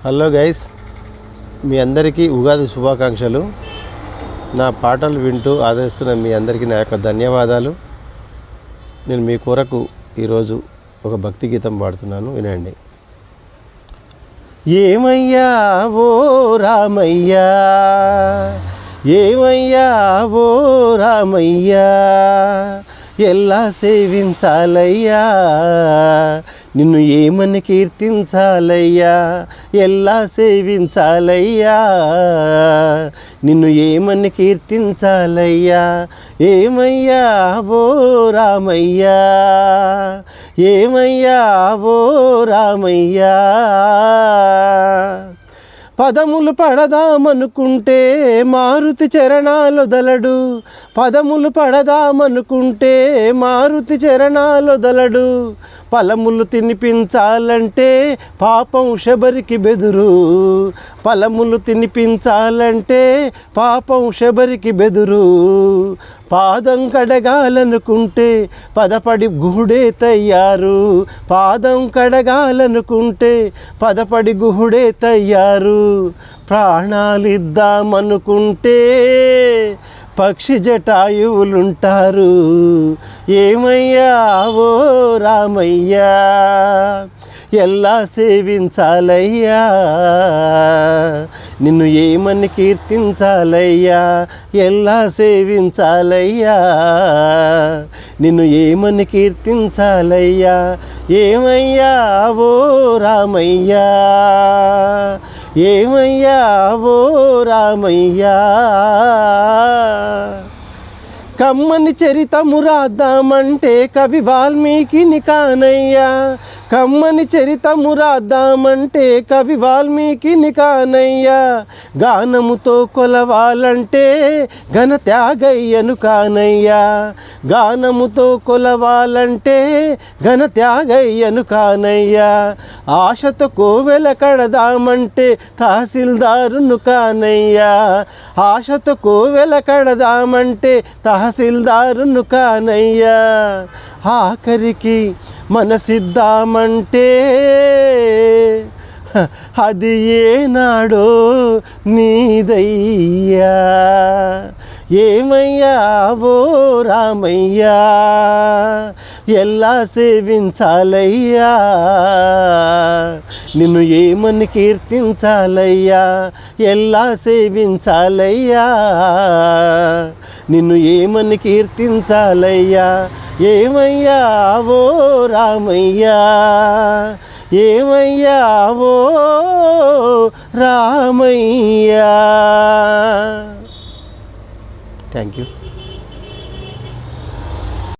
Hello guys, మీ అందరికీ ఉగాది శుభాకాంక్షలు. నా పాటలు వింటూ ఆదరిస్తున్న మీ అందరికీ నా యొక్క ధన్యవాదాలు. నేను మీ కొరకు ఈరోజు ఒక భక్తి గీతం పాడుతున్నాను, వినండి. ఏమయ్యా ఓ రామయ్యా, ఏమయ్యా ఓ రామయ్యా, ఎలా సేవించాలయ్యా, నిన్ను ఏమని కీర్తించాలయ్యా, ఎలా సేవించాలయ్యా, నిన్ను ఏమని కీర్తించాలయ్యా. ఏమయ్యా ఓ రామయ్యా, ఏమయ్యా ఓ రామయ్యా, పదములు పడదామనుకుంటే మారుతి చరణాలొదలడు, పదములు పడదామనుకుంటే మారుతి చరణాలొదలడు, ఫలములు తినిపించాలంటే పాపం శబరికి బెదురు, ఫలములు తినిపించాలంటే పాపం శబరికి బెదురు, పాదం కడగాలనుకుంటే పదపడి గుహుడే తయ్యారు, పాదం కడగాలనుకుంటే పదపడి గుహుడే తయ్యారు, ప్రాణాలిద్దామనుకుంటే పక్షి జటాయువులుంటారు. ఏమయ్యా ఓ రామయ్యా, ఎలా సేవించాలయ్యా, నిన్ను ఏమని కీర్తించాలయ్యా, ఎలా సేవించాలయ్యా, నిన్ను ఏమని కీర్తించాలయ్యా. ఏమయ్యా ఓ రామయ్యా, ఏమయ్యా ఓ రామయ్యా, కమ్మని చరితము రాద్దామంటే కవి వాల్మీకిని కానయ్యా, కమ్మని చరితము రాద్దామంటే కవి వాల్మీకిని కానయ్యా, గానముతో కొలవాలంటే ఘన త్యాగయ్యను కానయ్యా, గానముతో కొలవాలంటే ఘన త్యాగయ్యను కానయ్యా, ఆశతో కోవెల కడదామంటే తహసీల్దారును కానయ్యా, ఆశతో కోవెల కడదామంటే తహసీల్దారును కానయ్యా, ఆఖరికి మనసిద్దామంటే అది ఏనాడో నీదయ్యా. ఏమయ్యా ఓ రామయ్యా, ఎలా సేవించాలయ్యా, నిన్ను ఏమని కీర్తించాలయ్యా, ఎలా సేవించాలయ్యా, నిన్ను ఏమని కీర్తించాలయ్యా. ఏమయ్యా ఓ రామయ్యా, ఏమయ్యా ఓ రామయ్యా. Thank you.